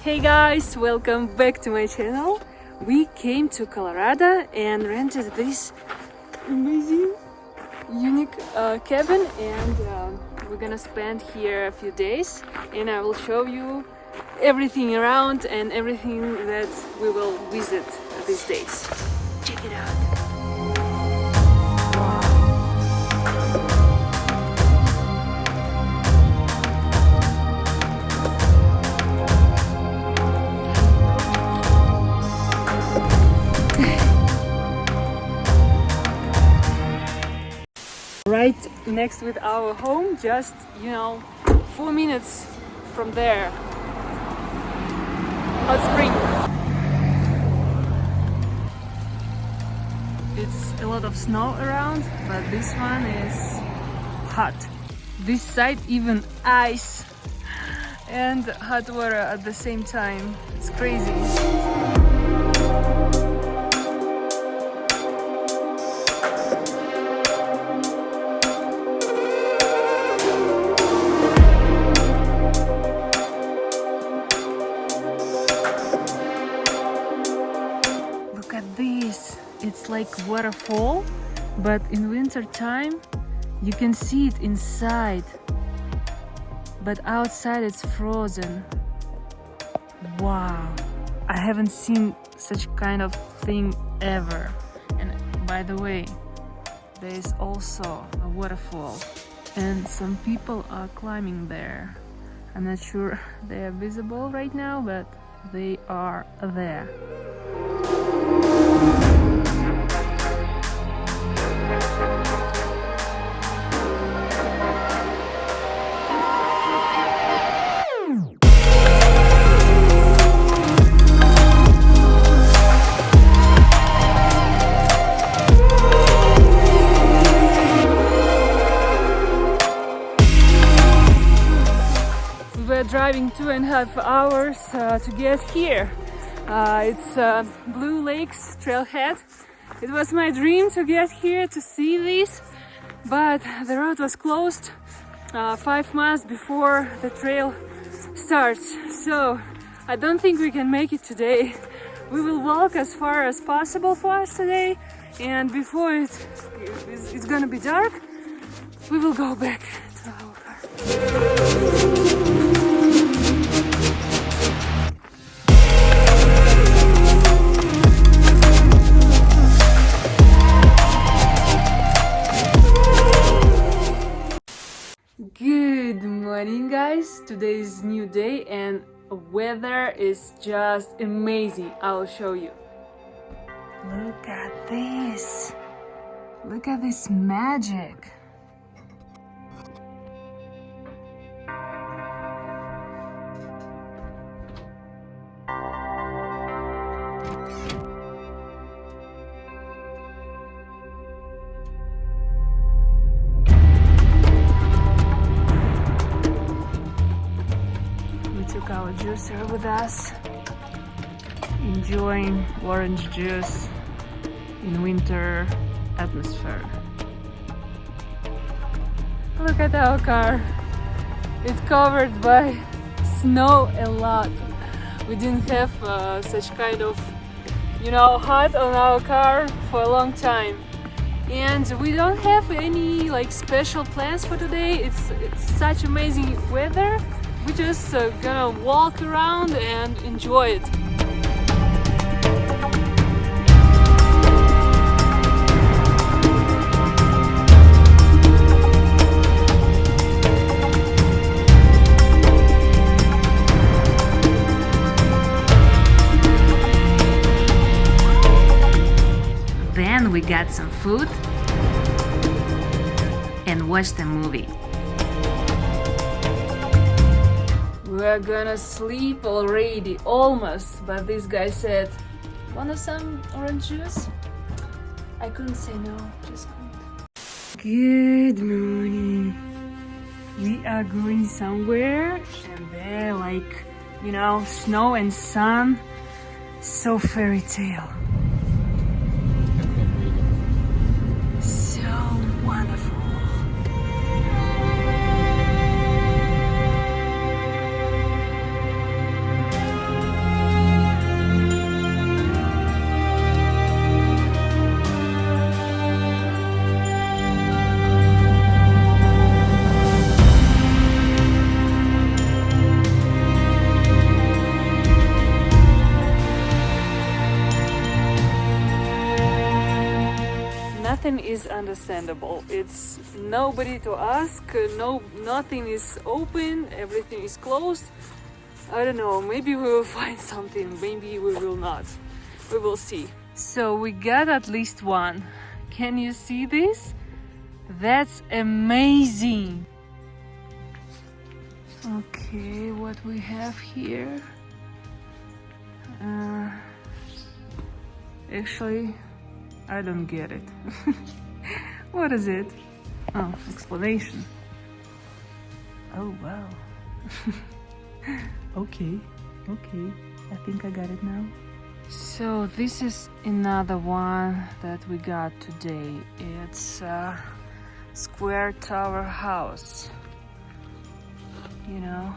Hey guys, welcome back to my channel. We came to Colorado and rented this amazing, unique cabin, and we're gonna spend here a few days, and I will show you everything around and everything that we will visit these days. Check it out. Right next with our home, just 4 minutes from there. Hot spring. It's a lot of snow around, but this one is hot. This side even ice and hot water at the same time. It's crazy. It's like waterfall, but in winter time you can see it inside, but outside it's frozen. Wow, I haven't seen such kind of thing ever. And by the way, there is also a waterfall and some people are climbing there. I'm not sure they are visible right now, but they are there. Driving 2.5 hours to get here. It's Blue Lakes Trailhead. It was my dream to get here to see this, but the road was closed 5 miles before the trail starts, so I don't think we can make it today. We will walk as far as possible for us today, and before it's gonna be dark, we will go back to our car. Good morning guys, today is new day and weather is just amazing. I'll show you. Look at this. Look at this magic. Our juicer with us, enjoying orange juice in winter atmosphere. Look at our car. It's covered by snow a lot. We didn't have such kind of hot on our car for a long time, and we don't have any special plans for today. It's such amazing weather. We're just gonna walk around and enjoy it. Then we got some food and watched a movie. We're gonna sleep already, almost, but this guy said, "Want some orange juice?" I couldn't say no, just couldn't. Good morning. We are going somewhere and there snow and sun, so fairy tale. So wonderful. nothing is understandable. It's nobody to ask, nothing is open, everything is closed. I don't know, maybe we will find something, maybe we will not. We will see. So we got at least one. Can you see this? That's amazing. Okay, what we have here? Actually, I don't get it. What is it? Oh, explanation. Oh, wow. Okay, I think I got it now. So this is another one that we got today. It's a square tower house, you know.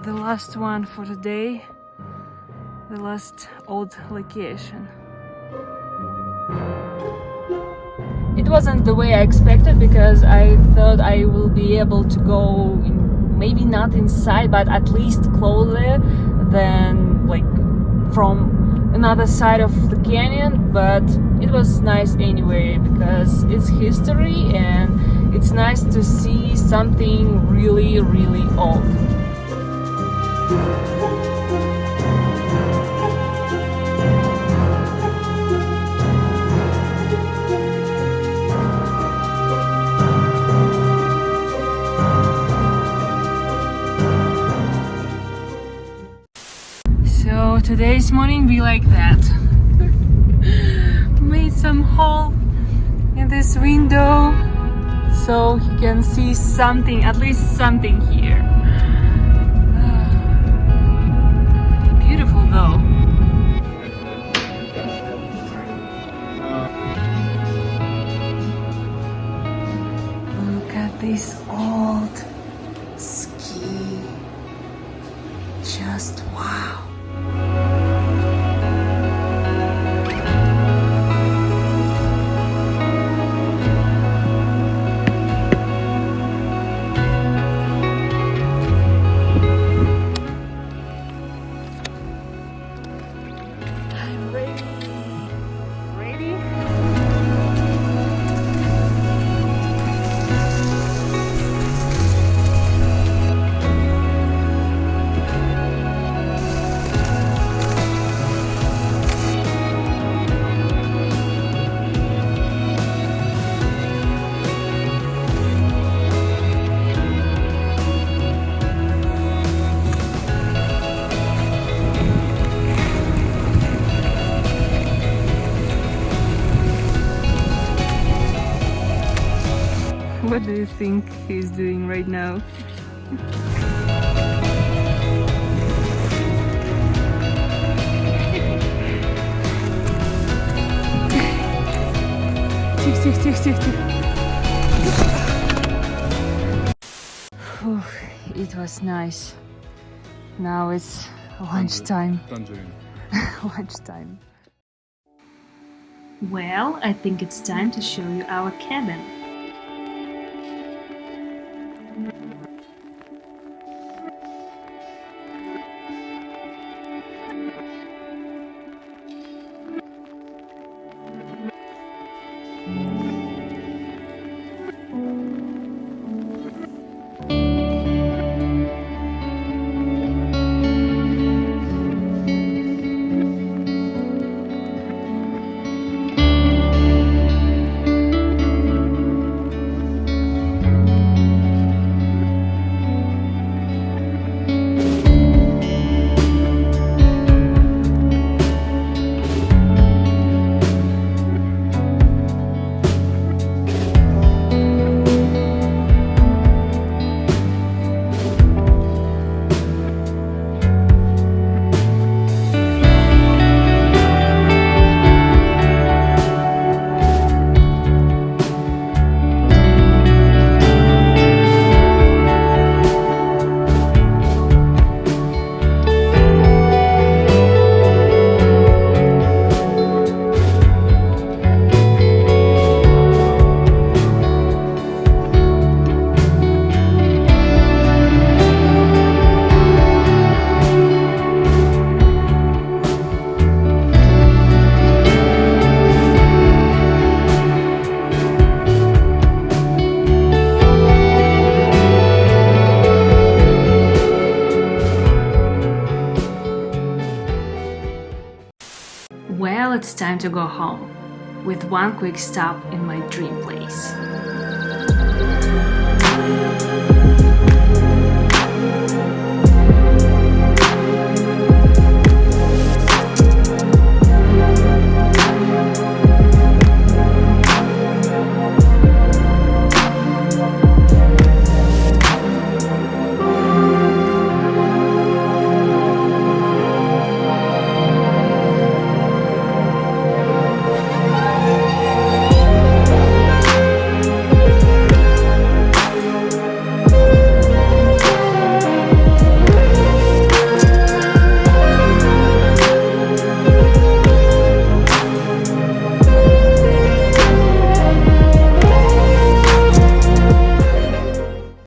The last one for today, the last old location. It wasn't the way I expected because I thought I will be able to go in, maybe not inside, but at least closer than like from another side of the canyon. But it was nice anyway because it's history and it's nice to see something really old. So today's morning be like that. Made some hole in this window so he can see something, at least something here. Beautiful though. Look at this old ski. Just wow. What do you think he's doing right now? It was nice. Now it's lunchtime. Lunchtime. Well, I think it's time to show you our cabin. Well, it's time to go home, with one quick stop in my dream place.